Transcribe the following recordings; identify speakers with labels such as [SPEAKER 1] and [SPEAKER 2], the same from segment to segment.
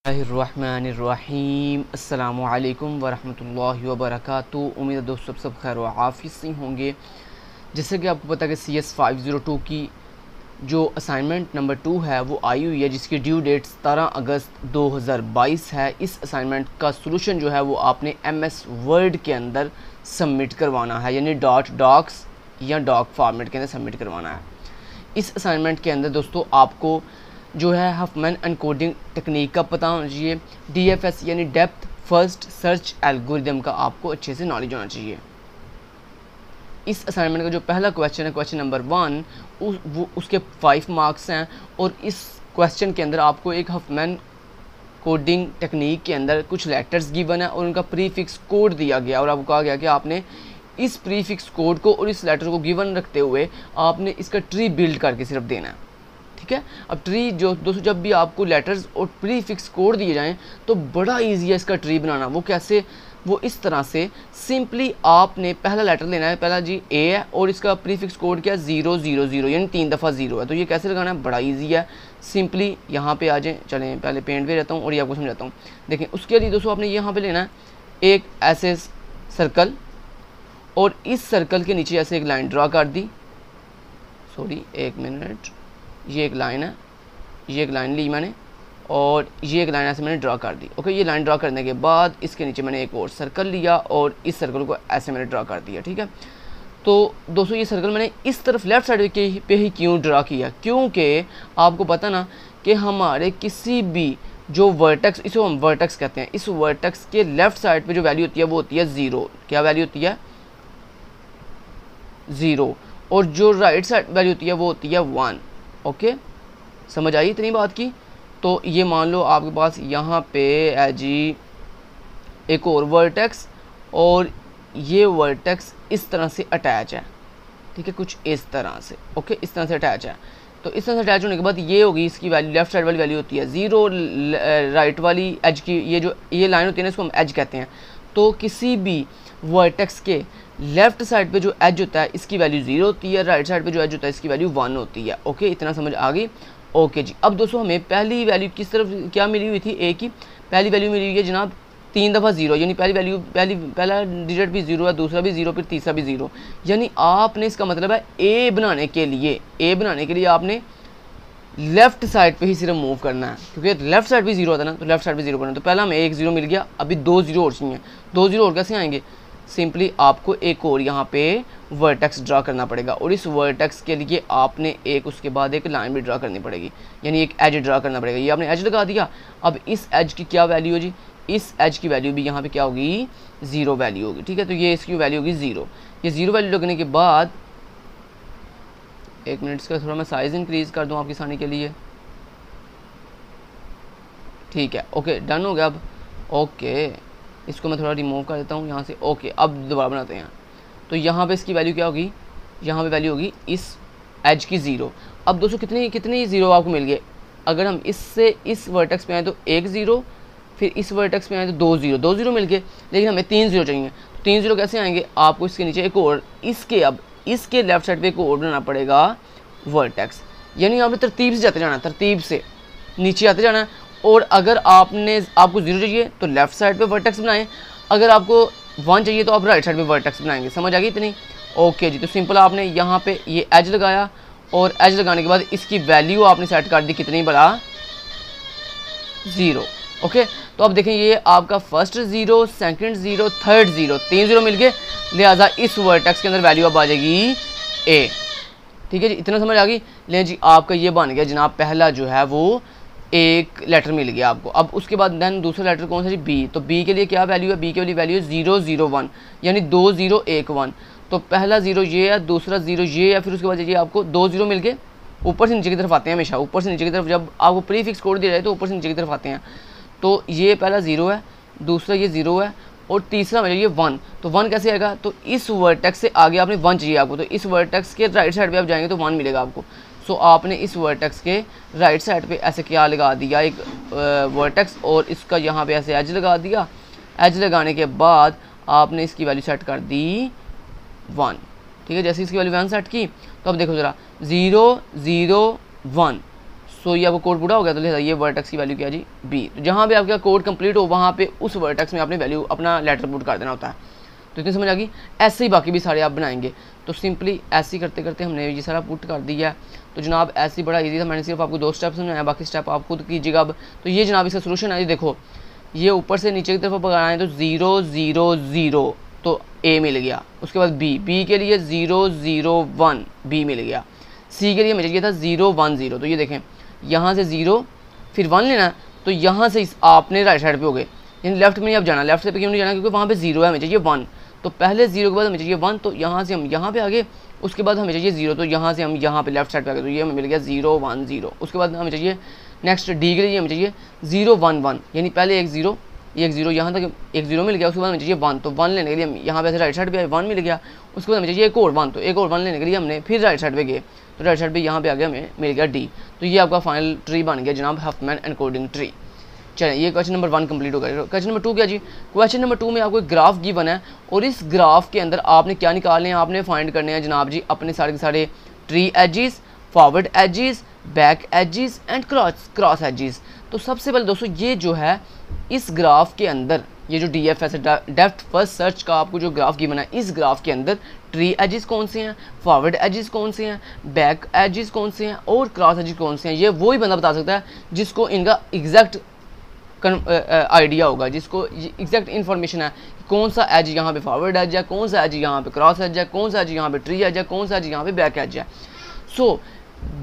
[SPEAKER 1] बिस्मिल्लाहिर्रहमानिर्रहीम अस्सलामुअलैकुम वरहमतुल्लाहि वबरकातुहू। उम्मीद है दोस्तों सब खैर व आफियत से होंगे। जैसे कि आपको पता है कि CS 502 की जो असाइनमेंट नंबर 2 है वो आई हुई है, जिसकी ड्यू डेट 17 अगस्त 2022 है। इस असाइनमेंट का सलूशन जो है वो आपने MS वर्ड के अंदर सबमिट करवाना है, यानी डॉक्स या डॉक फॉर्मेट के अंदर सबमिट करवाना है। इस असाइनमेंट के अंदर दोस्तों आपको जो है हफमैन एनकोडिंग टेक्निक का पता होना चाहिए, DFS यानी डेप्थ फर्स्ट सर्च एल्गोरिदम का आपको अच्छे से नॉलेज होना चाहिए। इस असाइनमेंट का जो पहला क्वेश्चन है, क्वेश्चन नंबर 1, उसके 5 मार्क्स हैं और इस क्वेश्चन के अंदर आपको एक हफमैन कोडिंग टेक्निक के अंदर कुछ लेटर्स गिवन है और उनका प्रीफिक्स कोड दिया गया और आपको कहा गया कि आपने इस प्रीफिक्स कोड को और इस लेटर को गिवन रखते हुए आपने इसका ट्री बिल्ड करके सिर्फ देना है। ठीक है, अब ट्री जो दोस्तों जब भी आपको लेटर्स और प्रीफिक्स कोड दिए जाएं तो बड़ा इजी है इसका ट्री बनाना। वो कैसे? वो इस तरह से, सिंपली आपने पहला लेटर लेना है, पहला जी A है और इसका प्रीफिक्स कोड क्या है 000, यानी 3 दफ़ा 0 है। तो ये कैसे लगाना है? बड़ा इजी है। सिंपली यहाँ पे आ जाएँ, चलें पहले पेंट पे रहता हूँ और ये आपको समझाता हूँ। देखें, उसके लिए दोस्तों आपने यहाँ पे लेना है एक ऐसे सर्कल और इस सर्कल के नीचे ऐसे एक लाइन ड्रा कर दी। सॉरी, एक मिनट, ये एक लाइन है, ये एक लाइन ली मैंने और ये एक लाइन ऐसे मैंने ड्रा कर दी। ओके, ये लाइन ड्रा करने के बाद इसके नीचे मैंने एक और सर्कल लिया और इस सर्कल को ऐसे मैंने ड्रा कर दिया। ठीक है, तो दोस्तों ये सर्कल मैंने इस तरफ लेफ़्ट साइड पे ही क्यों ड्रा किया? क्योंकि आपको पता ना कि हमारे किसी भी जो वर्टेक्स, इसे हम वर्टेक्स कहते हैं, इस वर्टेक्स के लेफ़्ट साइड पर जो वैल्यू होती है वो होती है 0। क्या वैल्यू होती है? 0। और जो राइट साइड वैल्यू होती है वो होती है 1। ओके, समझ आई इतनी बात की? तो ये मान लो आपके पास यहाँ पे है जी एक और वर्टेक्स और ये वर्टेक्स इस तरह से अटैच है। ठीक है, कुछ इस तरह से। ओके, इस तरह से अटैच है। तो इस तरह से अटैच होने के बाद ये होगी इसकी वैल्यू, लेफ्ट साइड वाली वैल्यू होती है 0, राइट वाली एज की ये लाइन होती है ना, इसको हम एज कहते हैं। तो किसी भी वर्टेक्स के लेफ्ट साइड पे जो एज होता है इसकी वैल्यू 0 होती है, राइट साइड पे जो एज होता है इसकी वैल्यू 1 होती है। ओके, इतना समझ आ गई? ओके जी। अब दोस्तों हमें पहली वैल्यू किस तरफ क्या मिली हुई थी? A की पहली वैल्यू मिली हुई है जनाब 3 दफ़ा 0, यानी पहला डिजिट भी 0 है, दूसरा भी 0, फिर तीसरा भी 0। यानी आपने, इसका मतलब है A बनाने के लिए आपने लेफ्ट साइड पे ही सिर्फ मूव करना है, क्योंकि लेफ्ट साइड भी 0 होता है ना, तो लेफ्ट साइड भी 0 करना है। तो पहला हमें एक 0 मिल गया, अभी 2 0 और चाहिए। 2 0 और कैसे आएंगे? सिंपली आपको एक और यहाँ पे वर्टेक्स ड्रा करना पड़ेगा और इस वर्टेक्स के लिए आपने एक उसके बाद एक लाइन भी ड्रा करनी पड़ेगी, यानी एक एज ड्रा करना पड़ेगा। ये आपने एज लगा दिया। अब इस एज की क्या वैल्यू है जी? इस एज की वैल्यू भी यहाँ पे क्या होगी? 0 वैल्यू होगी। ठीक है, तो ये इसकी वैल्यू होगी 0। ये 0 वैल्यू लगने के बाद, एक मिनट का थोड़ा मैं साइज़ इंक्रीज़ कर दूँ आपकी आसानी के लिए। ठीक है, ओके, डन हो गया। अब ओके, इसको मैं थोड़ा रिमूव कर देता हूँ यहाँ से। ओके, अब दोबारा बनाते हैं। तो यहाँ पे इसकी वैल्यू क्या होगी? यहाँ पे वैल्यू होगी इस एज की 0। अब दोस्तों कितनी 0 आपको मिल गए? अगर हम इससे इस वर्टेक्स पे आए तो एक 0, फिर इस वर्टेक्स पे आए तो 2 0 मिल गए, लेकिन हमें 3 0 चाहिए। तो 3 0 कैसे आएंगे? आपको इसके नीचे एक और, इसके लेफ्ट साइड पर एक और बनाना पड़ेगा वर्टेक्स, यानी यहाँ पे तरतीब से जाते जाना है, तरतीब से नीचे आते जाना है। और अगर आपको 0 चाहिए तो लेफ़्ट साइड पे वर्टेक्स बनाएं, अगर आपको 1 चाहिए तो आप राइट साइड पे वर्टेक्स बनाएंगे। समझ आ गई इतनी? ओके जी। तो सिंपल आपने यहाँ पे ये एज लगाया और एज लगाने के बाद इसकी वैल्यू आपने सेट कर दी कितनी बड़ा? 0। ओके, तो अब देखें ये आपका फर्स्ट 0, सेकंड 0, थर्ड 0, 3 0 मिल गए, लिहाजा इस वर्टेक्स के अंदर वैल्यू अब आ जाएगी A। ठीक है जी, इतना समझ आ गई? ले जी, आपका ये बन गया जनाब, पहला जो है वो एक लेटर मिल गया आपको। अब उसके बाद देन दूसरा लेटर कौन सा जी? B। तो B के लिए क्या वैल्यू है? B के लिए वैल्यू है 0 0 1, यानी 2 0 1 1। तो पहला 0 ये है, दूसरा 0 ये है, फिर उसके बाद ये आपको 2 0 मिल गए। ऊपर से नीचे की तरफ आते हैं हमेशा, ऊपर से नीचे की तरफ जब आपको प्रीफिक्स कोड दिया जाए तो ऊपर से नीचे की तरफ आते हैं। तो ये पहला 0 है, दूसरा ये 0 है और तीसरा मेरे लिए 1। तो 1 कैसे आएगा? तो इस वर्टेक्स से आगे आपने 1 चाहिए आपको, तो इस वर्टेक्स के राइट साइड पे आप जाएंगे तो 1 मिलेगा आपको। सो आपने इस वर्टेक्स के राइट साइड पे ऐसे क्या लगा दिया, एक वर्टेक्स, और इसका यहाँ पे ऐसे एज लगा दिया। एज लगाने के बाद आपने इसकी वैल्यू सेट कर दी 1। ठीक है, जैसे इसकी वैल्यू 1 सेट की तो अब देखो ज़रा 0 0 1। सो ये आपको कोड पूरा हो गया, तो लिहाजा ये वर्टेक्स की वैल्यू क्या जी बी। तो जहाँ पे आपका कोड कंप्लीट हो वहाँ पे उस वर्टेक्स में आपने वैल्यू अपना लेटर पुट कर देना होता है। तो इतनी समझ आ गई। ऐसे ही बाकी भी सारे आप बनाएंगे। तो सिंपली ऐसे ही करते करते हमने ये सारा पुट कर दिया। तो जनाब ऐसे ही बड़ा ईजी था, मैंने सिर्फ आपको 2 स्टेप्स समझाया, बाकी स्टेप आप खुद कीजिएगा। अब तो ये जनाब इसका सोल्यूशन है। ये देखो, ये ऊपर से नीचे की तरफ पकड़ना है तो 0 0 0 तो ए मिल गया। उसके बाद बी के लिए 0 0 1 बी मिल गया। सी के लिए मुझे चाहिए था 0 1 0। तो ये देखें, यहाँ से 0 फिर 1 लेना, तो यहाँ से आपने राइट साइड पे हो गए, यानी लेफ्ट में नहीं आप जाना। लेफ्ट से पे क्यों नहीं जाना, क्योंकि वहाँ पे 0 है, हमें चाहिए 1। तो पहले 0 के बाद हमें चाहिए 1, तो यहाँ से हम यहाँ पे आ गए। उसके बाद हमें चाहिए 0, तो यहाँ से हम यहाँ पे लेफ्ट साइड पे आ गए, तो ये हमें मिल गया 0 1 0। उसके बाद हमें चाहिए नेक्स्ट डी के लिए हमें चाहिए 0 1 1, यानी पहले एक 0 यहाँ तक एक 0 मिल गया। उसके बाद हमें चाहिए 1, तो 1 लेने के लिए हम यहाँ पे राइट साइड पे आए, 1 मिल गया। उसके बाद हमें चाहिए एक और 1, तो एक और 1 लेने के लिए हमने फिर राइट साइड पे गए, तो राइट साइड पे यहाँ पे आ गया, हमें मिल गया डी। तो ये आपका फाइनल ट्री बन गया जनाब, हफमैन एनकोडिंग ट्री। चलें, ये क्वेश्चन नंबर 1 कंप्लीट हो गया। क्वेश्चन नंबर 2 क्या जी, क्वेश्चन नंबर 2 में आपको एक ग्राफ गिवन है और इस ग्राफ के अंदर आपने क्या निकालने हैं, आपने फाइंड करने हैं जनाब जी अपने सारे के सारे tree edges, forward edges, back edges and cross edges. तो सबसे पहले दोस्तों ये जो है इस ग्राफ के अंदर, ये जो DFS डेप्थ फर्स्ट सर्च का आपको जो ग्राफ गिवन है, इस ग्राफ के अंदर ट्री एजिस कौन से हैं, फॉरवर्ड एजिस कौन से हैं, बैक एजिस कौन से हैं और क्रॉस एजिस कौन से हैं, ये वही बंदा बता सकता है जिसको इनका एग्जैक्ट आइडिया होगा, जिसको एग्जैक्ट इन्फॉर्मेशन है कौन सा एज यहाँ पे फॉरवर्ड एज है, कौन सा एज यहाँ पे क्रॉस एज है, कौन सा एज यहाँ पे ट्री एज है, कौन सा एज यहाँ पे बैक एज है। सो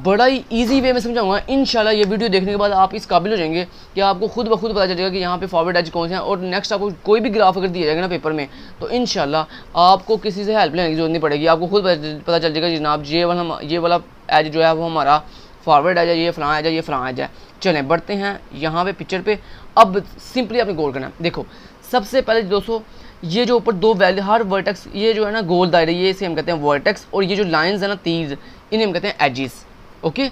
[SPEAKER 1] बड़ा ही इजी वे में समझाऊंगा। इंशाल्लाह ये वीडियो देखने के बाद आप इस काबिल हो जाएंगे कि आपको खुद ब खुद पता चलेगा कि यहाँ पे फॉरवर्ड एज कौन से हैं। और नेक्स्ट आपको कोई भी ग्राफ अगर दिया जाएगा ना पेपर में, तो इंशाल्लाह आपको किसी से हेल्प लेने की जरूरत नहीं पड़ेगी, आपको खुद पता चल जाएगा जनाब ये वाला एज जो है वो हमारा फॉरवर्ड एज है, ये फलां एज है, ये फलां एज है। चलें बढ़ते हैं यहाँ पे पिक्चर पे। अब सिंपली आपने गोल करना है। देखो सबसे पहले दोस्तों ये जो ऊपर 2 वैल्यू हर वर्टेक्स, ये जो है ना गोल दायरे, ये इसे हम कहते हैं वर्टेक्स, और ये जो लाइंस है ना तीर, इन्हें हम कहते हैं एजिस। ओके,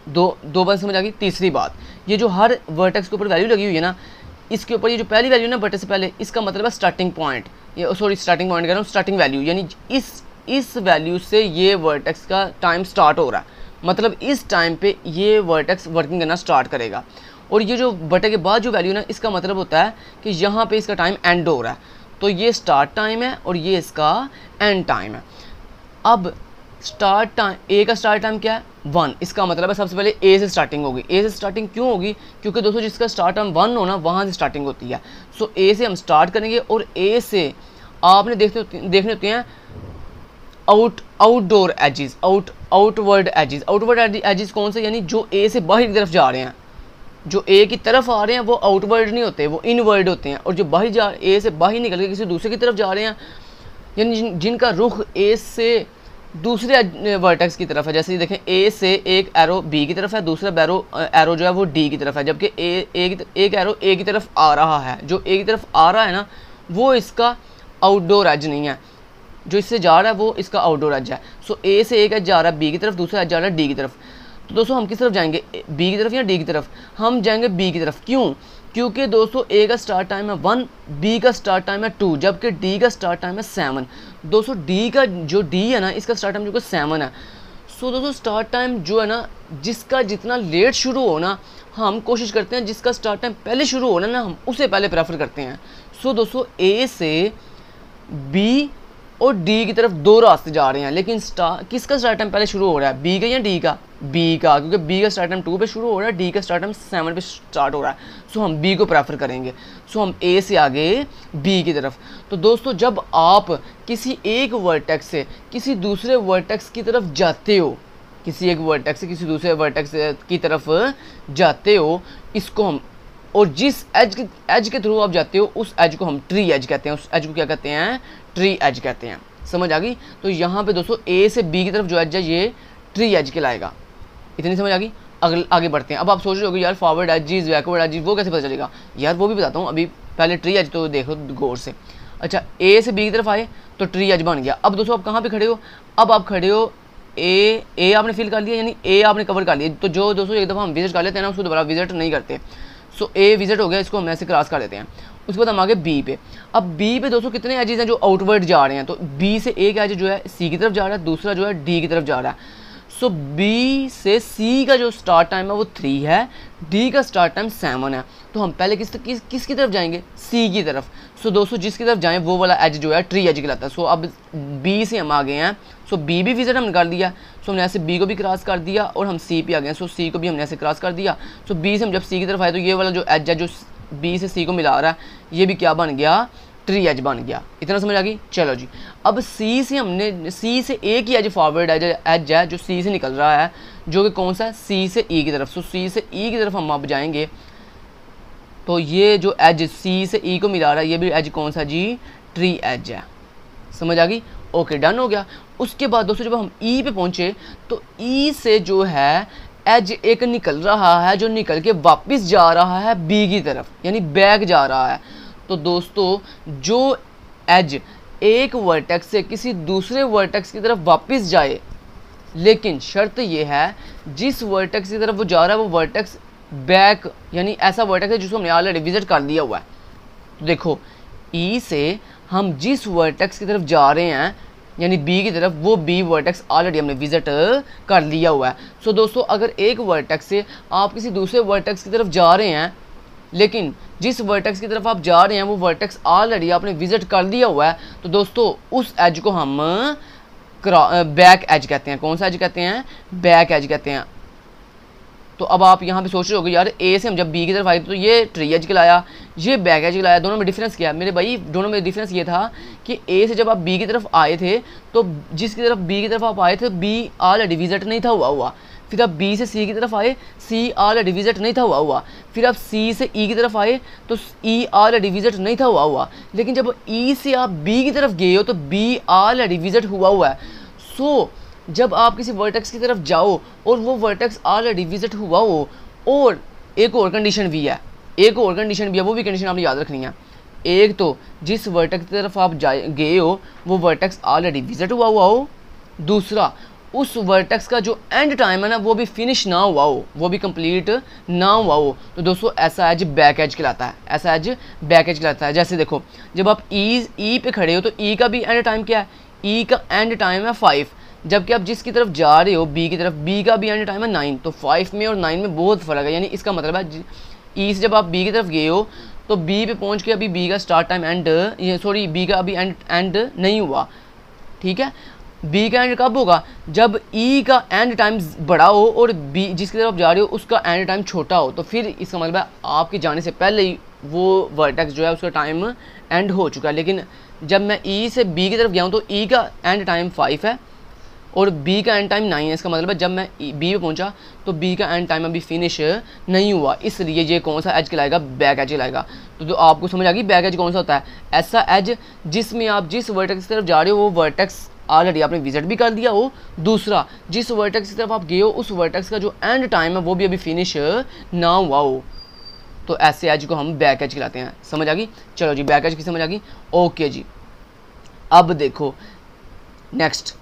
[SPEAKER 1] दो बात समझ आ गई। तीसरी बात, ये जो हर वर्टेक्स के ऊपर वैल्यू लगी हुई है ना, इसके ऊपर ये जो पहली वैल्यू ना वर्टेक्स से पहले, इसका मतलब है स्टार्टिंग पॉइंट, ये सॉरी स्टार्टिंग पॉइंट कह रहा हूँ, स्टार्टिंग वैल्यू, यानी इस वैल्यू से ये वर्टेक्स का टाइम स्टार्ट हो रहा है, मतलब इस टाइम पे ये वर्टेक्स वर्किंग करना स्टार्ट करेगा। और ये जो बटे के बाद जो वैल्यू ना, इसका मतलब होता है कि यहाँ पे इसका टाइम एंड हो रहा है, तो ये स्टार्ट टाइम है और ये इसका एंड टाइम है। अब स्टार्ट टाइम, ए का स्टार्ट टाइम क्या है 1, इसका मतलब है सबसे पहले ए से स्टार्टिंग होगी। ए से स्टार्टिंग क्यों होगी, क्योंकि दोस्तों जिसका स्टार्ट टाइम 1 हो ना, वहाँ से स्टार्टिंग होती है। सो ए से हम स्टार्ट करेंगे और ए से आपने देखने होते हैं outdoor edges, outward edges. Outward edges कौन से, यानी जो ए से बाहर की तरफ जा रहे हैं, जो ए की तरफ आ रहे हैं वो आउटवर्ड नहीं होते, वो इनवर्ड होते हैं। और जो बाहर ए से बाहर निकल के किसी दूसरे की तरफ जा रहे हैं, यानी जिनका रुख ए से दूसरे वर्टेक्स की तरफ है। जैसे देखें ए से एक एरो बी की तरफ है, दूसरा एरो जो है वो डी की तरफ है, जबकि एक एरो ए की तरफ आ रहा है। जो ए की तरफ आ रहा है ना, वो इसका आउटडोर एज नहीं है, जो इससे जा रहा है वो इसका आउटडोर एज है। सो ए से एक एज जा रहा है बी की तरफ, दूसरा एज जा रहा है डी की तरफ। तो दोस्तों हम किस तरफ जाएंगे, बी की तरफ या डी की तरफ? हम जाएंगे बी की तरफ। क्यों? क्योंकि दोस्तों ए का स्टार्ट टाइम है 1, बी का स्टार्ट टाइम है 2, जबकि डी का स्टार्ट टाइम है 7। दोस्तों डी का जो डी है ना, इसका स्टार्ट टाइम जो कि 7 है। सो दोस्तों स्टार्ट टाइम जो है ना, जिसका जितना लेट शुरू हो ना, हम कोशिश करते हैं जिसका स्टार्ट टाइम पहले शुरू होना ना, हम उसे पहले प्रेफर करते हैं। सो दोस्तों ए से बी और डी की तरफ 2 रास्ते जा रहे हैं, लेकिन किसका स्टार्ट टाइम पहले शुरू हो रहा है, बी का या डी का? बी का, क्योंकि बी का स्टार्ट टाइम 2 पे शुरू हो रहा है, डी का स्टार्ट टाइम 7 पे स्टार्ट हो रहा है। सो हम बी को प्रेफर करेंगे। सो हम ए से आगे बी की तरफ। तो दोस्तों जब आप किसी एक वर्टेक्स से किसी दूसरे वर्टेक्स की तरफ जाते हो, किसी एक वर्टेक्स से किसी दूसरे वर्टेक्स की तरफ जाते हो, इसको हम, और जिस एज के थ्रू आप जाते हो उस एज को हम ट्री एज कहते हैं। उस एज को क्या कहते हैं? ट्री एज कहते हैं। समझ आ गई? तो यहाँ पे दोस्तों ए से बी की तरफ जो एज है ये ट्री एज कहलाएगा। इतनी समझ आ गई? आगे बढ़ते हैं। अब आप सोच रहे हो यार फॉरवर्ड एजिस, बैकवर्ड एजिस वो कैसे पता चलेगा? यार वो भी बताता हूँ, अभी पहले ट्री एज तो देखो गौर से। अच्छा, ए से बी की तरफ आए तो ट्री एज बन गया। अब दोस्तों आप कहाँ पे खड़े हो? अब आप खड़े हो ए आपने फिल कर लिया, यानी ए आपने कवर कर लिया। तो जो दोस्तों एक दफ़ा हम विजिट कर लेते हैं ना, उसको दोबारा विजिट नहीं करते। सो ए विजिट हो गया, इसको हम ऐसे क्रॉस कर देते हैं। उसके बाद हम आगे बी पे। अब बी पे दोस्तों कितने एजेस हैं जो आउटवर्ड जा रहे हैं? तो बी से एक एज जो है सी की तरफ जा रहा है, दूसरा जो है डी की तरफ जा रहा है। सो बी से सी का जो स्टार्ट टाइम है वो 3 है, डी का स्टार्ट टाइम 7 है। तो हम पहले किसकी तरफ जाएंगे, सी की तरफ। सो दोस्तों जिसकी तरफ जाएं वो वाला एज जो है ट्री एज कहलाता है। सो अब बी से हम आ गए हैं, सो बी भी विजिट हम निकाल दिया। सो हमने ऐसे बी को भी क्रॉस कर दिया और हम सी पे आ गए। सो सी को भी हमने ऐसे क्रॉस कर दिया। सो बी से हम जब सी की तरफ आए तो ये वाला जो एज है जो बी से सी को मिला रहा है ये भी क्या बन गया, ट्री एज बन गया। इतना समझ आ गई। चलो जी, अब सी से हमने सी से एक ही एज फॉरवर्ड एज है जो सी से निकल रहा है, जो कि कौन सा है, सी से ई की तरफ। सो सी से ई की तरफ हम अब जाएंगे तो ये जो एज सी से ई को मिला रहा है ये भी एज कौन सा जी, ट्री एज है। समझ आ गई। ओके डन हो गया। उसके बाद दोस्तों जब हम ई पे पहुंचे तो ई से जो है एज एक निकल रहा है जो निकल के वापस जा रहा है बी की तरफ, यानी बैक जा रहा है। तो दोस्तों जो एज एक वर्टेक्स से किसी दूसरे वर्टेक्स की तरफ वापस जाए, लेकिन शर्त यह है जिस वर्टेक्स की तरफ वो जा रहा है वो वर्टेक्स बैक, यानी ऐसा वर्टेक्स है जिसको हमने ऑलरेडी विजिट कर दिया हुआ है। तो देखो ई से हम जिस वर्टेक्स की तरफ जा रहे हैं यानी बी की तरफ, वो बी वर्टेक्स ऑलरेडी हमने विजिट कर लिया हुआ है। सो दोस्तों अगर एक वर्टेक्स से आप किसी दूसरे वर्टेक्स की तरफ जा रहे हैं, लेकिन जिस वर्टेक्स की तरफ आप जा रहे हैं वो वर्टेक्स ऑलरेडी आपने विजिट कर दिया हुआ है, तो दोस्तों उस एज को हम बैक एज कहते हैं। कौन सा एज कहते हैं, बैक एज कहते हैं। तो अब आप यहाँ पे सोच रहे होगे यार ए से हम जब बी की तरफ आए तो ये ट्री एज कहलाया, ये बैक एज कहलाया, दोनों में डिफरेंस क्या है मेरे भाई, दोनों में डिफरेंस ये था कि ए से जब आप बी की तरफ आए थे तो जिसकी तरफ बी की तरफ आप आए थे बी ऑलरेडी विजिट नहीं था हुआ। फिर आप बी से सी की तरफ आए, सी ऑलरेडी विजिट नहीं था हुआ। फिर आप सी से ई की तरफ आए तो ई ऑलरेडी विजिट नहीं था हुआ। लेकिन जब ई से आप बी की तरफ गए हो तो बी ऑलरेडी विजिट हुआ है। सो जब आप किसी वर्टेक्स की तरफ जाओ और वो वर्टेक्स ऑलरेडी विजिट हुआ हो, और एक और कंडीशन भी है, वो भी कंडीशन आपने याद रखनी है। एक तो जिस वर्टेक्स की तरफ आप गए हो वो वर्टेक्स ऑलरेडी विजिट हुआ हो, दूसरा उस वर्टेक्स का जो एंड टाइम है ना वो भी फिनिश ना हुआ हो, वो भी कंप्लीट ना हुआ हो। तो दोस्तों ऐसा एज बैक एज कहलाता है, जैसे देखो जब आप ई पे खड़े हो तो ई का भी एंड टाइम क्या है, ई का एंड टाइम है 5, जबकि आप जिसकी तरफ जा रहे हो बी की तरफ, बी का भी एंड टाइम है 9। तो 5 में और 9 में बहुत फ़र्क है। यानी इसका मतलब है ई से जब आप बी की तरफ गए हो तो बी पे पहुंच के अभी बी का स्टार्ट टाइम बी का अभी एंड नहीं हुआ। ठीक है, बी का एंड कब होगा, जब ई का एंड टाइम बड़ा हो और बी जिसकी तरफ जा रहे हो उसका एंड टाइम छोटा हो। तो फिर इसका मतलब है आपके जाने से पहले ही वो वर्टेक्स जो है उसका टाइम एंड हो चुका है। लेकिन जब मैं ई से बी की तरफ गया हूँ तो ई का एंड टाइम 5 है और बी का एंड टाइम 9 है। इसका मतलब है जब मैं बी पे पहुंचा तो बी का एंड टाइम अभी फिनिश नहीं हुआ, इसलिए ये कौन सा एज कहलाएगा, बैक एज कहलाएगा। तो आपको समझ आ गई बैक एज कौन सा होता है, ऐसा एज जिसमें आप जिस वर्टेक्स की तरफ जा रहे हो वो वर्टेक्स ऑलरेडी आपने विजिट भी कर दिया हो, दूसरा जिस वर्टेक्स की तरफ आप गए हो उस वर्टेक्स का जो एंड टाइम है वो भी अभी फिनिश ना हुआ हो। तो ऐसे एज को हम बैक एज कहलाते हैं। समझ आ गई। चलो जी बैक एज की समझ आ गई। ओके जी, अब देखो नेक्स्ट,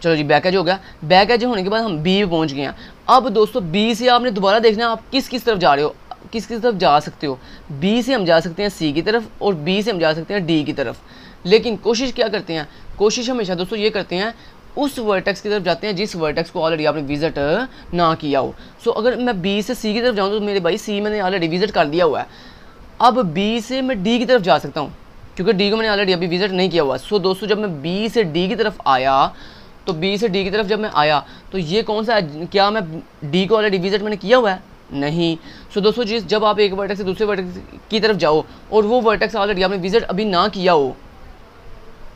[SPEAKER 1] चलो जी बैक एज हो गया। बैक एज होने के बाद हम बी पे पहुंच गए हैं। अब दोस्तों बी से आपने दोबारा देखना है आप किस तरफ जा रहे हो, किस तरफ जा सकते हो। बी से हम जा सकते हैं सी की तरफ और बी से हम जा सकते हैं डी की तरफ। लेकिन कोशिश क्या करते हैं, कोशिश हमेशा दोस्तों ये करते हैं उस वर्टेक्स की तरफ जाते हैं जिस वर्टेक्स को ऑलरेडी आपने विजिट ना किया हो। सो अगर मैं बी से सी की तरफ जाऊँ तो मेरे भाई सी मैंने ऑलरेडी विजिट कर दिया हुआ है। अब बी से मैं डी की तरफ जा सकता हूँ क्योंकि डी को मैंने ऑलरेडी अभी विजिट नहीं किया हुआ। सो दोस्तों जब मैं बी से डी की तरफ आया तो बी से डी की तरफ जब मैं आया तो ये कौन सा, क्या मैं डी को ऑलरेडी विजिट मैंने किया हुआ है, नहीं। सो दोस्तों जब आप एक वर्टेक्स से दूसरे वर्टेक्स की तरफ जाओ और वो वर्टेक्स ऑलरेडी आपने विजिट अभी ना किया हो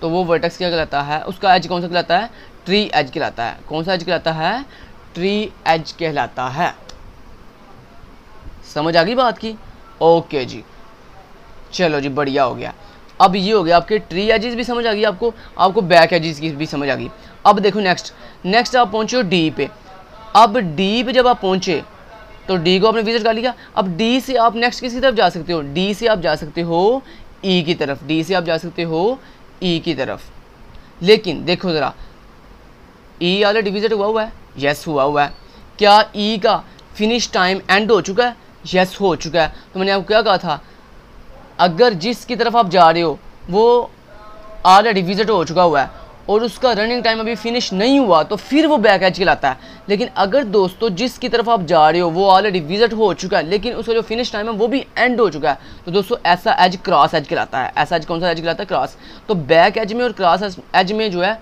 [SPEAKER 1] तो वो वर्टेक्स क्या कहलाता है, उसका एज कौन सा कहलाता है, ट्री एज कहलाता है। कौन सा एज कहलाता है, ट्री एज कहलाता है। समझ आ गई बात की। ओके जी, चलो जी बढ़िया हो गया। अब ये हो गया आपके ट्री एजेस भी समझ आ गई आपको बैक एजेस की भी समझ आ गई। अब देखो नेक्स्ट आप पहुंचे हो डी पे। अब डी पे जब आप पहुंचे तो डी को आपने विजिट कर लिया। अब डी से आप नेक्स्ट किसकी तरफ जा सकते हो, डी से आप जा सकते हो ई की तरफ, डी से आप जा सकते हो ई की तरफ। लेकिन देखो ज़रा ई ऑलरेडी विजिट हुआ है, यस हुआ है। क्या ई का फिनिश टाइम एंड हो चुका है, यस हो चुका है। तो मैंने आपको क्या कहा था, अगर जिसकी तरफ आप जा रहे हो वो ऑलरेडी विजिट हो चुका हुआ है और उसका रनिंग टाइम अभी फिनिश नहीं हुआ तो फिर वो बैक एज कहलाता है। लेकिन अगर दोस्तों जिसकी तरफ आप जा रहे हो वो ऑलरेडी विजिट हो चुका है लेकिन उसका जो फिनिश टाइम है वो भी एंड हो चुका है, तो दोस्तों ऐसा एज क्रॉस एज कहलाता है। ऐसा एज कौन सा एज कहलाता है? क्रॉस। तो बैक एज में और क्रॉस एज में जो है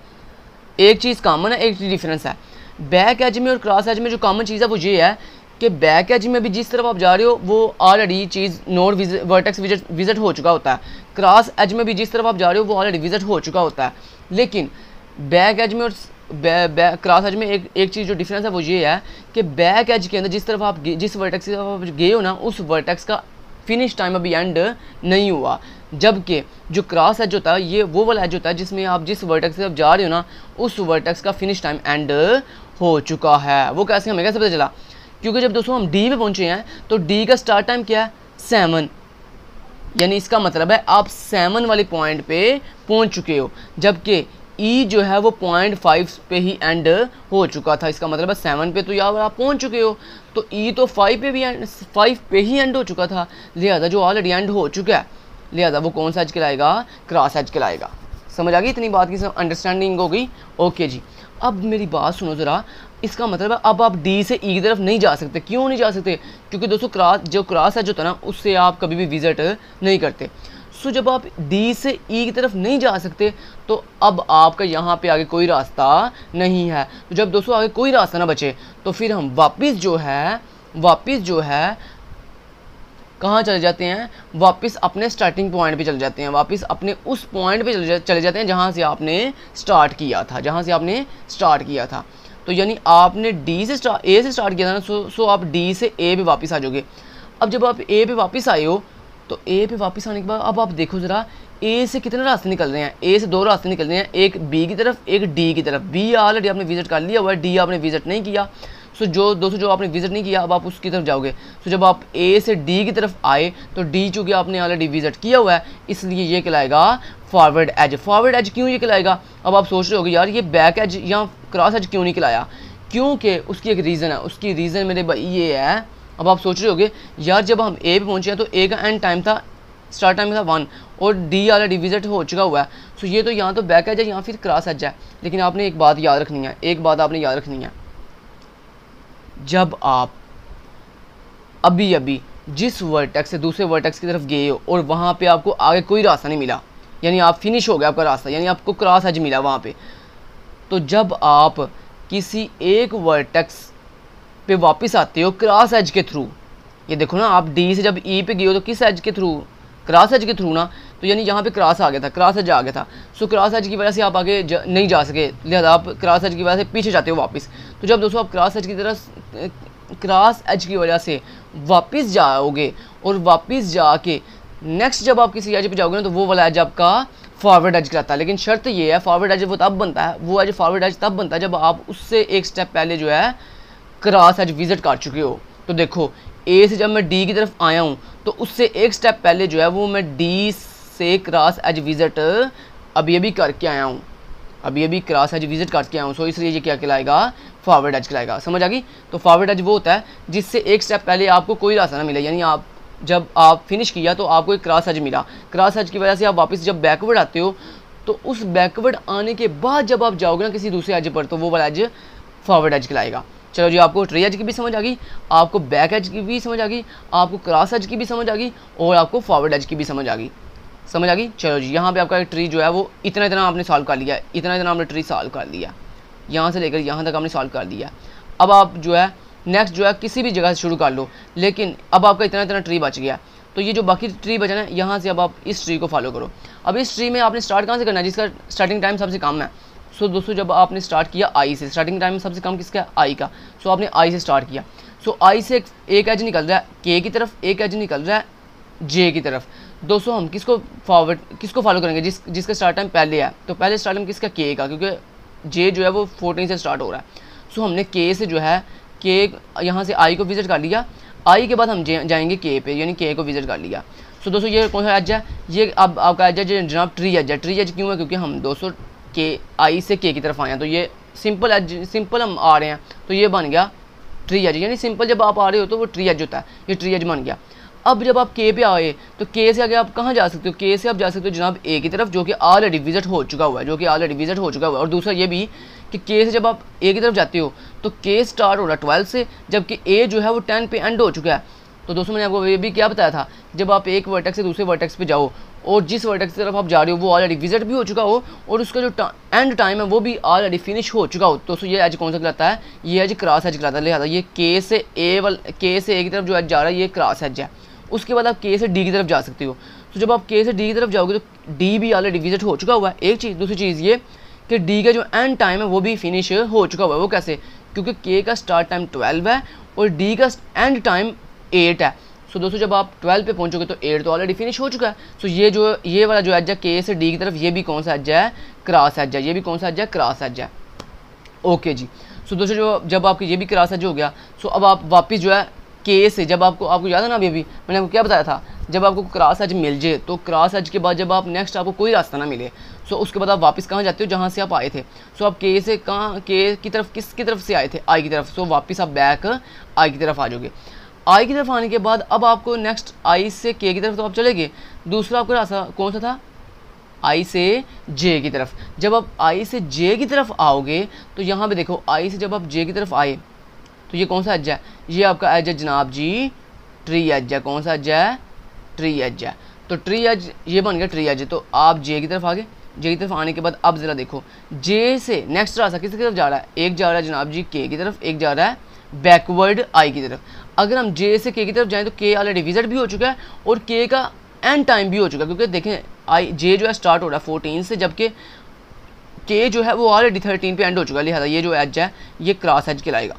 [SPEAKER 1] एक चीज़ कॉमन है, एक डिफरेंस है। बैक एज में और क्रॉस एज में जो कॉमन चीज़ है वो ये है कि बैक एज में भी जिस तरफ आप जा रहे हो वो ऑलरेडी चीज़ नोड वर्टेक्स विजिट हो चुका होता है। क्रॉस एज में भी जिस तरफ आप जा रहे हो वो ऑलरेडी विजिट हो चुका होता है। लेकिन बैक एज में और क्रॉस एज में एक चीज़ जो डिफरेंस है वो ये है कि बैक एज के अंदर जिस तरफ आप जिस वर्टेक्स की तरफ आप गए हो ना उस वर्टेक्स का फिनिश टाइम अभी एंड नहीं हुआ, जबकि जो क्रॉस एज होता है ये वो वाला एज होता है जिसमें आप जिस वर्टेक्स से आप जा रहे हो ना उस वर्टेक्स का फिनिश टाइम एंड हो चुका है। वो कैसे हमें कैसे पता चला? क्योंकि जब दोस्तों हम डी पे पहुंचे हैं तो डी का स्टार्ट टाइम क्या है? 7, यानी इसका मतलब है आप 7 वाले पॉइंट पे पहुंच चुके हो, जबकि ई जो है वो 0.5 पे ही एंड हो चुका था। इसका मतलब है 7 पे तो यार आप पहुंच चुके हो, तो ई तो 5 पे ही एंड हो चुका था, लिहाजा जो ऑलरेडी एंड हो चुका है लिहाजा वो कौन सा एज कहलाएगा? क्रॉस एज कहलाएगा। समझ आ गई? इतनी बात की अंडरस्टैंडिंग हो गई? ओके जी। अब मेरी बात सुनो ज़रा, इसका मतलब है अब आप डी से ई की तरफ नहीं जा सकते। क्यों नहीं जा सकते? क्योंकि दोस्तों क्रॉस एज होता है ना उससे आप कभी भी विजिट नहीं करते। सो जब आप डी से ई की तरफ नहीं जा सकते तो अब आपका यहाँ पे आगे कोई रास्ता नहीं है। तो जब दोस्तों आगे कोई रास्ता ना बचे तो फिर हम वापस जो है कहाँ चले जाते हैं? वापस अपने स्टार्टिंग पॉइंट पे चले जाते हैं, वापस अपने उस पॉइंट पे चले जाते हैं जहाँ से आपने स्टार्ट किया था। तो यानी आपने ए से स्टार्ट किया था ना, सो आप डी से ए पे वापस आ जाओगे। अब जब आप ए पे वापस आए हो तो ए पे वापस आने के बाद अब आप देखो ज़रा ए से कितने रास्ते निकल रहे हैं? ए से 2 रास्ते निकल रहे हैं, एक बी की तरफ एक डी की तरफ। बी ऑलरेडी आपने विजिट कर लिया हुआ है, डी आपने विजिट नहीं किया। सो जो आपने विजिट नहीं किया अब आप उसकी तरफ जाओगे। सो जब आप ए से डी की तरफ आए तो डी चूँकि आपने ऑलरेडी विजिट किया हुआ है इसलिए ये कहलाएगा फॉरवर्ड एज। फॉरवर्ड एज क्यों ये कहलाएगा? अब आप सोच रहे होगे यार ये बैक एज या क्रॉस एज क्यों नहीं कहलाया? क्योंकि उसकी एक रीज़न है। उसकी रीज़न मेरे भाई ये है, अब आप सोच रहे होगे यार जब हम ए पे पहुंचे हैं तो ए का एंड टाइम था, स्टार्ट टाइम था 1 और डी ऑलरेडी विजिट हो चुका हुआ है। सो ये तो यहाँ तो बैक एज है या फिर क्रॉस एज है। लेकिन आपने एक बात याद रखनी है, जब आप अभी जिस वर्टेक्स से दूसरे वर्टेक्स की तरफ गए हो और वहाँ पे आपको आगे कोई रास्ता नहीं मिला, यानी आप फिनिश हो गया आपका रास्ता, यानी आपको क्रॉस एज मिला वहाँ पे, तो जब आप किसी एक वर्टेक्स पे वापस आते हो क्रॉस एज के थ्रू, ये देखो ना आप डी से जब ई पे गए हो तो किस एज के थ्रू? क्रॉस एज के थ्रू ना। तो यानी यहाँ पे क्रॉस आ गया था, क्रॉस एज आ गया था। सो क्रॉस एज की वजह से आप आगे नहीं जा सके, लिहाजा आप क्रॉस एज की वजह से पीछे जाते हो वापस। तो जब दोस्तों आप क्रॉस एज की वजह से वापस जाओगे और वापस जाके नेक्स्ट जब आप किसी एज पे जाओगे ना तो वो वाला एज आपका फॉरवर्ड एज कहलाता है। लेकिन शर्त ये है फॉरवर्ड एज वो तब बनता है, वो एज फॉरवर्ड एज तब बनता है जब आप उससे एक स्टेप पहले जो है क्रॉस एज विजिट कर चुके हो। तो देखो ए से जब मैं डी की तरफ आया हूँ तो उससे एक स्टेप पहले जो है वो मैं डी से क्रॉस एज विजिट अभी करके आया हूँ, अभी क्रॉस एज विजिट करके आया हूँ। सो इसलिए ये क्या कहलाएगा? फॉरवर्ड एज कहलाएगा। समझ आ गई? तो फॉरवर्ड एज वो होता है जिससे एक स्टेप पहले आपको कोई रास्ता ना मिले, यानी आप जब आप फिनिश किया तो आपको एक क्रॉस एज मिला, क्रॉस एज की वजह से आप वापस जब बैकवर्ड आते हो तो उस बैकवर्ड आने के बाद जब आप जाओगे ना किसी दूसरे एज पर तो वो वाला एज फॉरवर्ड एज कहलाएगा। चलो जी, आपको ट्री एज की भी समझ आ गई, आपको बैक एज की भी समझ आ गई, आपको क्रॉस एज की भी समझ आ गई और आपको फॉरवर्ड एज की भी समझ आ गई। चलो जी, यहाँ पे आपका ट्री जो है वो इतना आपने सॉल्व कर लिया, इतना आपने ट्री सॉल्व कर लिया, यहाँ से लेकर यहाँ तक आपने सॉल्व कर दिया। अब आप जो है नेक्स्ट जो है किसी भी जगह से शुरू कर लो, लेकिन अब आपका इतना ट्री बच गया। तो ये जो बाकी ट्री बचा ना यहाँ से अब आप इस ट्री को फॉलो करो। अब इस ट्री में आपने स्टार्ट कहाँ से करना है? जिसका स्टार्टिंग टाइम सबसे कम है। सो दोस्तों जब आपने स्टार्ट किया आई से, स्टार्टिंग टाइम सबसे कम किसका है? आई का। सो आपने आई से स्टार्ट किया। सो आई से एक एज निकल रहा है के की तरफ, एक एज निकल रहा है जे की तरफ। दोस्तों हम किसको फॉलो करेंगे? जिसका स्टार्ट टाइम पहले है। तो पहले स्टार्ट टाइम किसका? के का, क्योंकि जे जो है वो 14 से स्टार्ट हो रहा है। सो हमने के से जो है के यहाँ से आई को विजिट कर लिया, आई के बाद हम जाएंगे के पे, यानी के को विजिट कर लिया। सो दोस्तों ये कौन सा एज है? ये अब आपका एज है जनाब ट्री एज है। ट्री एज क्यों है? क्योंकि हम दोस्तों के आई से के की तरफ आए हैं, तो ये सिंपल हम आ रहे हैं तो ये बन गया ट्री एज। यानी सिंपल जब आप आ रहे हो तो वो ट्री एज होता है, ये ट्री एज बन गया। अब जब आप के पे आए तो के से आगे आप कहाँ जा सकते हो, के से आप जा सकते हो जनाब ए की तरफ, जो कि ऑलरेडी विजिट हो चुका हुआ है, और दूसरा ये भी कि के से जब आप ए की तरफ जाते हो तो के स्टार्ट हो रहा है 12 से, जबकि ए जो है वो 10 पे एंड हो चुका है। तो दोस्तों मैंने आपको ये भी क्या बताया था, जब आप एक वर्टेक्स से दूसरे वर्टेक्स पे जाओ और जिस वर्टेक्स की तरफ आप जा रहे हो वो ऑलरेडी विजिट भी हो चुका हो और उसका जो एंड टाइम है वो भी ऑलरेडी फिनिश हो चुका हो, तो ये एज कौन सा कहलाता है, ये एज क्रॉस एज कहलाता है। लिहाजा ये के से ए की तरफ जो एज जा रहा है ये क्रॉस एज है। उसके बाद आप के से डी की तरफ जा सकते हो। तो जब आप के से डी की तरफ जाओगे तो डी भी ऑलरेडी विजिट हो चुका हुआ है, एक चीज़। दूसरी चीज़ ये कि डी का जो एंड टाइम है वो भी फिनिश हो चुका हुआ है। वो कैसे, क्योंकि के का स्टार्ट टाइम 12 है और डी का एंड टाइम 8 है। सो दोस्तों जब आप 12 पे पहुंचोगे तो 8 तो ऑलरेडी फिनिश हो चुका है। सो ये वाला जो एज है के से डी की तरफ, ये भी कौन सा एज है, क्रॉस एज है। ये भी कौन सा एज है, क्रॉस एज है। ओके जी। सो दोस्तों जब आपकी ये भी क्रॉस एज हो गया, सो अब आप वापस जो है के से, जब आपको याद है ना, अभी मैंने आपको क्या बताया था, जब आपको क्रॉस एज मिल जाए तो क्रॉस एज के बाद जब आप नेक्स्ट आपको कोई रास्ता ना मिले, सो उसके बाद आप वापस कहाँ जाते हो, जहाँ से आप आए थे। सो आप के से कहाँ, के की तरफ किसकी तरफ से आए थे, आई की तरफ। सो वापस आप बैक आई की तरफ आ जाओगे। आई की तरफ आने के बाद अब आपको नेक्स्ट आई से के की तरफ तो आप चले गए, दूसरा आपका रास्ता कौन सा था, आई से जे की तरफ। जब आप आई से जे की तरफ आओगे तो यहाँ पे देखो, आई से जब आप जे की तरफ आए तो ये कौन सा एज है, ये आपका एज है जनाब जी ट्री एज है। कौन सा एज है, ट्री एज है। तो ट्री एज ये बन गया ट्री एज। तो आप जे की तरफ आ गए। जे की तरफ आने के बाद अब ज़रा देखो, जे से नेक्स्ट रास्ता किसकी तरफ जा रहा है, एक जा रहा है जनाब जी के की तरफ, एक जा रहा है बैकवर्ड आई की तरफ। अगर हम जे से के की तरफ जाएं तो के ऑलरेडी विजिट भी हो चुका है और के का एंड टाइम भी हो चुका है, क्योंकि देखें आई जे जो है स्टार्ट हो रहा है 14 से, जबकि के जो है वो ऑलरेडी 13 पे एंड हो चुका है। लिहाजा ये जो एज है ये क्रॉस एज कहलाएगा।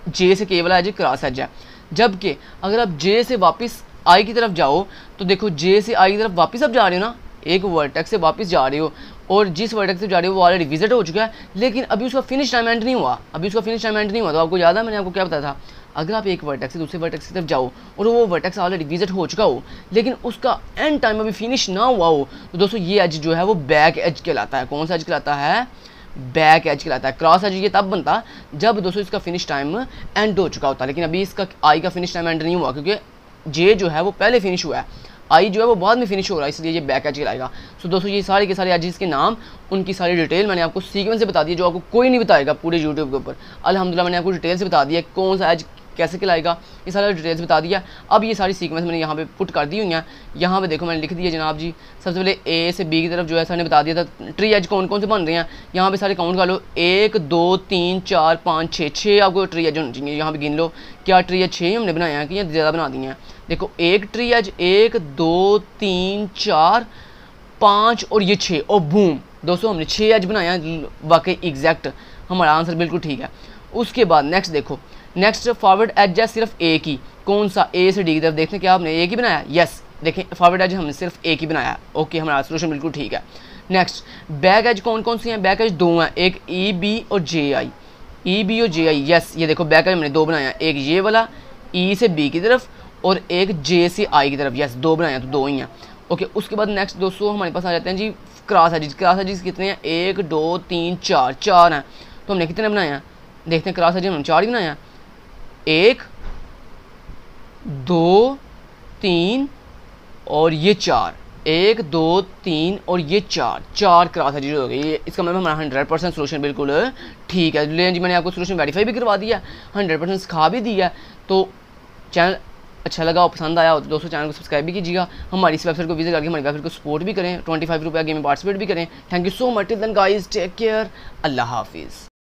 [SPEAKER 1] जे से के वाला एज क्रॉस एज है। जबकि अगर आप जे से वापस आई की तरफ जाओ तो देखो, जे से आई की तरफ वापस आप जा रहे हो ना, एक वर्टेक्स से वापस जा रहे हो और जिस वर्टेक्स से जा रहे हो वो ऑलरेडी विजिट हो चुका है, लेकिन अभी उसका फिनिश टाइम एंड नहीं हुआ। तो आपको याद है मैंने आपको क्या बताया था, अगर आप एक वर्टेक्स से दूसरे वर्टेक्स की तरफ जाओ और वो वर्टेक्स ऑलरेडी विजिट हो चुका हो लेकिन उसका एंड टाइम अभी फिनिश ना हुआ हो, तो दोस्तों ये एज जो है वो बैक एज कहलाता है। कौन सा एज कहलाता है, बैक एज कहलाता है। क्रॉस एज ये तब बनता जब दोस्तों इसका फिनिश टाइम एंड हो चुका होता, लेकिन अभी इसका आई का फिनिश टाइम एंड नहीं हुआ, क्योंकि जे जो है वो पहले फिनिश हुआ है, आई जो है वो बाद में फिनिश हो रहा है, इसलिए ये बैक एज कहलाएगा। सो दोस्तों ये सारे के सारे एजेस के नाम, उनकी सारी डिटेल मैंने आपको सीक्वेंस से बता दी, जो आपको कोई नहीं बताएगा पूरे यूट्यूब के ऊपर। अल्हम्दुलिल्लाह मैंने आपको डिटेल से बता दिया कौन सा एज कैसे कहलाएगा, ये सारा डिटेल्स बता दिया। अब ये सारी सीक्वेंस मैंने यहाँ पे पुट कर दी हुई हैं। यहाँ पे देखो मैंने लिख दिया जनाब जी, सबसे पहले ए से बी की तरफ जो है सर ने बता दिया था ट्री एज कौन कौन से बन रहे हैं। यहाँ पे सारे काउंट कर लो, 1 2 3 4 5 6 आपको ट्री एज होनी चाहिए। यहाँ पे गिन लो, क्या ट्री एज 6 हमने बनाया है कि या ज़्यादा बना दिए हैं। देखो एक ट्री एज 1 2 3 4 5 और ये 6 और बूम दोस्तों हमने 6 एज बनाया है। वाकई एग्जैक्ट हमारा आंसर बिल्कुल ठीक है। उसके बाद नेक्स्ट देखो, नेक्स्ट फॉरवर्ड एज है सिर्फ ए की, कौन सा, ए से डी की तरफ। देखते हैं क्या आपने एक ही बनाया, यस देखें फॉरवर्ड एज हमने सिर्फ एक ही बनाया। ओके हमारा सोल्यूशन बिल्कुल ठीक है। नेक्स्ट बैक एज कौन कौन सी हैं, बैक एज 2 हैं, एक ई बी और जे आई, ई बी और जे आई। यस ये देखो बैक एज हमने 2 बनाया, एक ये वाला ई से बी की तरफ और एक जे से आई की तरफ। यस 2 बनाया तो 2 ही हैं। ओके उसके बाद नेक्स्ट दोस्तों हमारे पास आ जाते हैं जी क्रॉस एजेस। क्रॉस एजेस कितने हैं, 1 2 3 4 4 हैं। तो हमने कितने बनाए हैं, देखते हैं क्रॉस एजेस हमने 4 ही बनाए हैं, 1 2 3 और ये 4, 1 2 3 और ये 4 क्रॉस एजेस हो गए। इसका मतलब हमारा 100% सोल्यूशन बिल्कुल ठीक है। लेकिन जी मैंने आपको सोल्यूशन वेरीफाई भी करवा दिया, 100% सिखा भी दिया। तो चैनल अच्छा लगा और पसंद आया तो दोस्तों चैनल को सब्सक्राइब भी कीजिएगा। हमारी इस वेबसाइट को विजिट करके हमारी वेबसाइट को सपोर्ट भी करें, 25 रुपये गेम में पार्टिसिपेट भी करें। Thank you so much. Till then guys take care, अल्लाह हाफिज़।